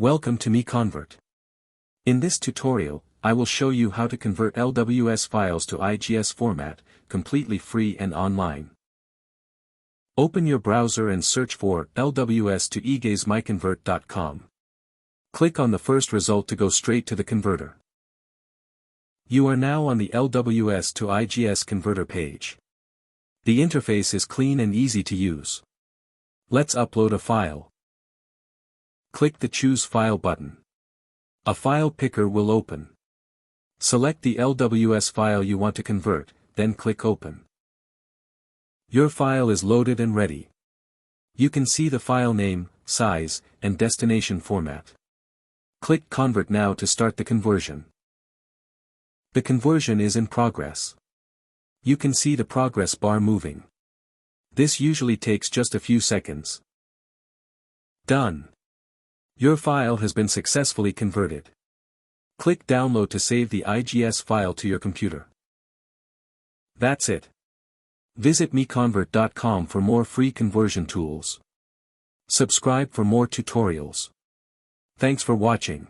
Welcome to MiConvert. In this tutorial, I will show you how to convert LWS files to IGES format, completely free and online. Open your browser and search for LWS to IGES MiConvert.com. Click on the first result to go straight to the converter. You are now on the LWS to IGES converter page. The interface is clean and easy to use. Let's upload a file. Click the Choose File button. A file picker will open. Select the LWS file you want to convert, then click Open. Your file is loaded and ready. You can see the file name, size, and destination format. Click Convert now to start the conversion. The conversion is in progress. You can see the progress bar moving. This usually takes just a few seconds. Done. Your file has been successfully converted. Click Download to save the IGES file to your computer. That's it. Visit MiConvert.com for more free conversion tools. Subscribe for more tutorials. Thanks for watching.